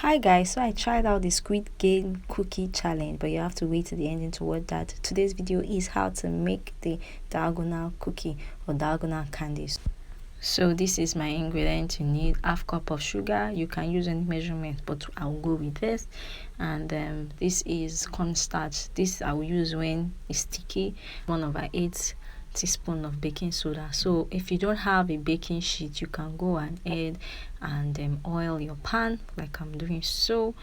Hi guys, so I tried out the Squid Game cookie challenge, but you have to wait to the ending to watch that. Today's video is how to make the Dalgona cookie or Dalgona candies. So this is my ingredient. You need half cup of sugar. You can use any measurement, but I'll go with this. And this is cornstarch. This I will use when it's sticky. 1/8 teaspoon of baking soda. So if you don't have a baking sheet, you can go ahead and oil your pan like I'm doing so.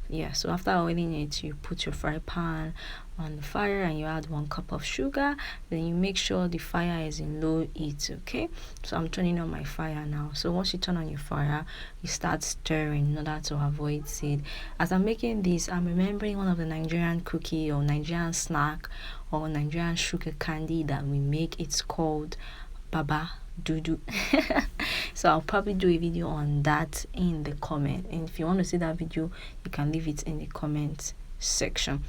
Yeah, so after oiling it, you put your fry pan on the fire and you add 1 cup of sugar. Then you make sure the fire is in low heat. Okay, so I'm turning on my fire now. So once you turn on your fire, you start stirring in order to avoid seed. As I'm making this, I'm remembering one of the Nigerian cookie or Nigerian snack or Nigerian sugar candy that we make. It's called baba dudu. So I'll probably do a video on that in the comment, and if you want to see that video, you can leave it in the comment section.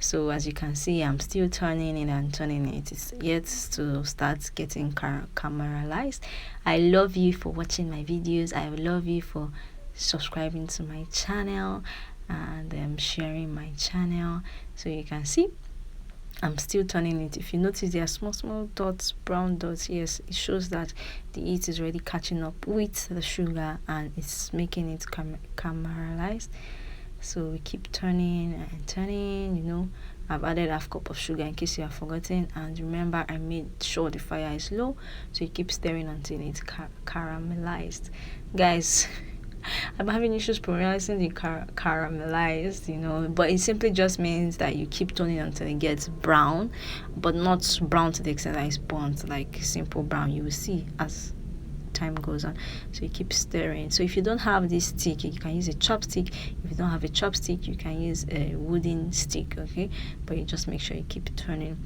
So as you can see, I'm still turning it and turning it. It's yet to start getting caramelized. I love you for watching my videos. I love you for subscribing to my channel and sharing my channel. So you can see I'm still turning it. If you notice, there are small dots, brown dots. Yes, it shows that the heat is already catching up with the sugar and it's making it caramelized. So we keep turning and turning. You know, I've added half cup of sugar in case you have forgotten, and remember I made sure the fire is low, so you keep stirring until it's caramelized. Guys, I'm having issues pronouncing the caramelized, you know, but it simply just means that you keep turning until it gets brown, but not brown to the extent that it's burnt, like simple brown. You will see as time goes on. So you keep stirring. So if you don't have this stick, you can use a chopstick. If you don't have a chopstick, you can use a wooden stick. Okay, but you just make sure you keep turning.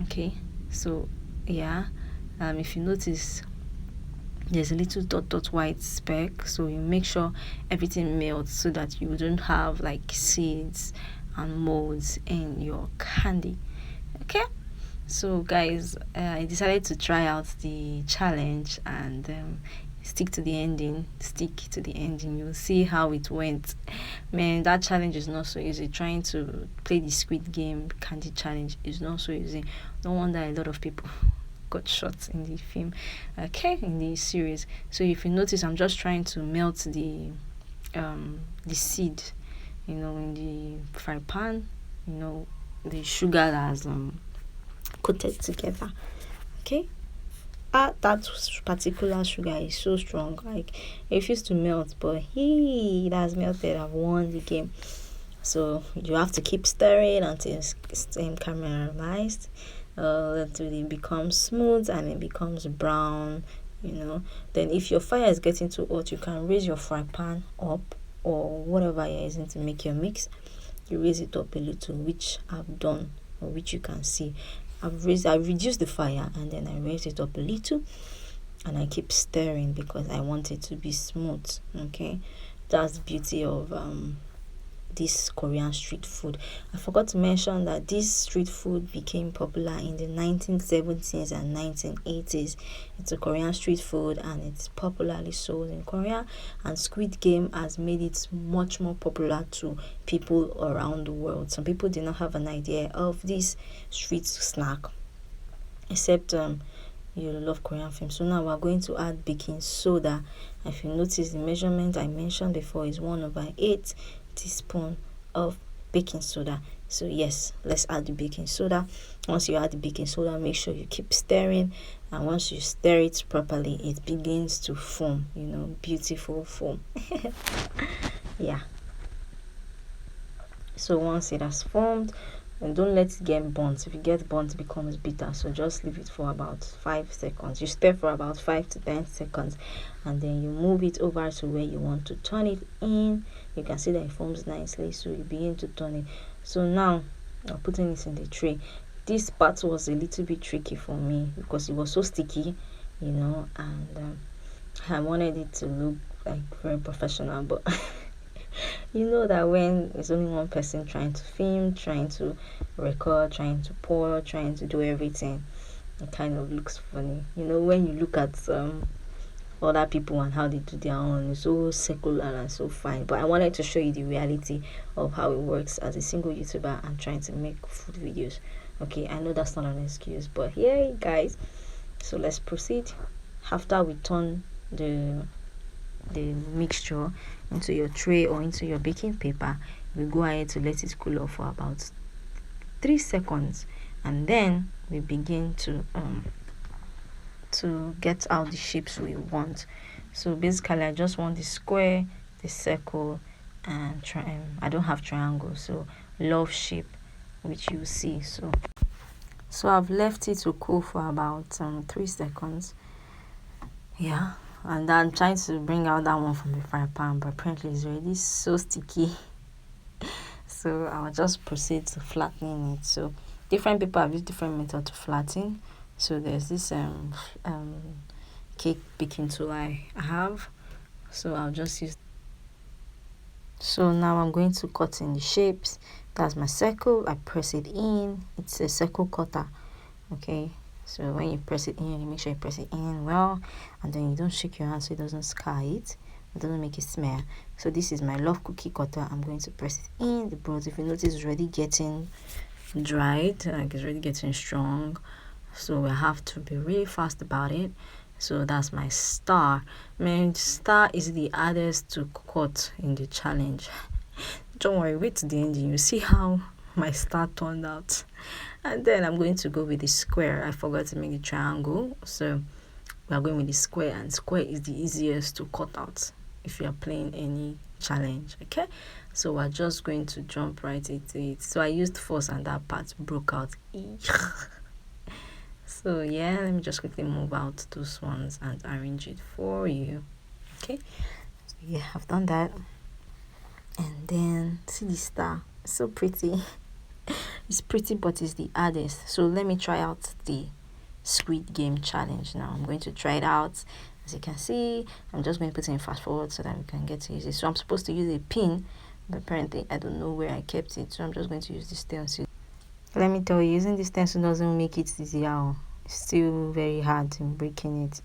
Okay, so yeah, if you notice, there's a little dot white speck, so you make sure everything melts so that you don't have like seeds and molds in your candy. Okay, so guys, I decided to try out the challenge and stick to the ending. You'll see how it went. Man, that challenge is not so easy. Trying to play the Squid Game candy challenge is not so easy. No wonder a lot of people got shot in the film, okay, in the series. So if you notice, I'm just trying to melt the seed, you know, in the fry pan, you know, the sugar that's coated together. Okay, that particular sugar is so strong, like it refused to melt, but it has melted. I've won the game. So you have to keep stirring until it's caramelized, until it becomes smooth and it becomes brown, you know. Then if your fire is getting too hot, you can raise your fry pan up, or whatever you're using to make your mix. You raise it up a little, which I've done, or which you can see. I've reduced the fire and then I raised it up a little, and I keep stirring because I want it to be smooth. Okay, that's the beauty of this Korean street food. I forgot to mention that this street food became popular in the 1970s and 1980s. It's a Korean street food and it's popularly sold in Korea, and Squid Game has made it much more popular to people around the world. Some people did not have an idea of this street snack, except you love Korean films. So now we're going to add baking soda. If you notice, the measurement I mentioned before is 1/8 teaspoon of baking soda. So yes, let's add the baking soda. Once you add the baking soda, make sure you keep stirring, and once you stir it properly, it begins to form, you know, beautiful foam. Yeah, so once it has formed, and don't let it get burnt. If it gets burnt, it becomes bitter, so just leave it for about 5 seconds. You stir for about 5 to 10 seconds, and then you move it over to where you want to turn it in. You can see that it forms nicely, so you begin to turn it. So now I'm putting it in the tray. This part was a little bit tricky for me because it was so sticky, you know, and I wanted it to look like very professional, but you know that when it's only one person trying to film, trying to record, trying to pour, trying to do everything, it kind of looks funny. You know, when you look at other people and how they do their own. It's so secular and so fine. But I wanted to show you the reality of how it works as a single YouTuber and trying to make food videos. Okay, I know that's not an excuse, but yeah, guys. So let's proceed. After we turn the mixture into your tray or into your baking paper, we go ahead to let it cool off for about 3 seconds, and then we begin to get out the shapes we want. So basically I just want the square, the circle, and I don't have triangle, so love shape, which you see. So I've left it to cool for about 3 seconds. Yeah, and I'm trying to bring out that one from the fry pan, but apparently it's already so sticky. So I'll just proceed to flattening it. So different people have used different method to flatten. So there's this cake baking tool I have, so I'll just use. So now I'm going to cut in the shapes. That's my circle. I press it in. It's a circle cutter. Okay, so when you press it in, you make sure you press it in well, and then you don't shake your hand so it doesn't scar it. It doesn't make it smear. So this is my love cookie cutter. I'm going to press it in the broth. If you notice, it's already getting dried, like it's already getting strong, so I have to be really fast about it. So that's my star. Man, star is the hardest to cut in the challenge. Don't worry, wait to the end, you see how my star turned out. And then I'm going to go with the square. I forgot to make the triangle, so we are going with the square, and square is the easiest to cut out if you are playing any challenge. Okay, so we're just going to jump right into it. So I used force and that part broke out. So yeah, let me just quickly move out those ones and arrange it for you. Okay, so yeah, I've done that. And then see the star, it's so pretty. It's pretty, but it's the hardest. So let me try out the Squid Game challenge now. I'm going to try it out. As you can see, I'm just going to put it in fast forward so that we can get to use it. So I'm supposed to use a pin, but apparently I don't know where I kept it, so I'm just going to use the stencil. Let me tell you, using the stencil doesn't make it easier. It's still very hard in breaking it,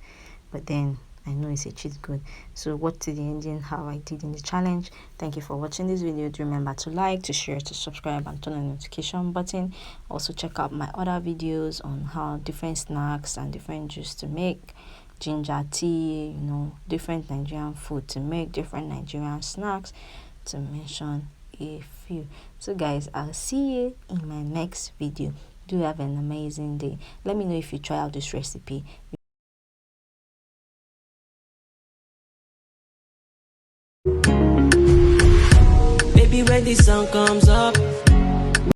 but then I know it's a cheat code. So what to the ending, how I did in the challenge. Thank you for watching this video. Do remember to like, to share, to subscribe, and turn on the notification button. Also check out my other videos on how different snacks and different juice to make, ginger tea, you know, different Nigerian food to make, different Nigerian snacks, to mention a few. So guys, I'll see you in my next video. Do have an amazing day. Let me know if you try out this recipe. Baby, when the sun comes up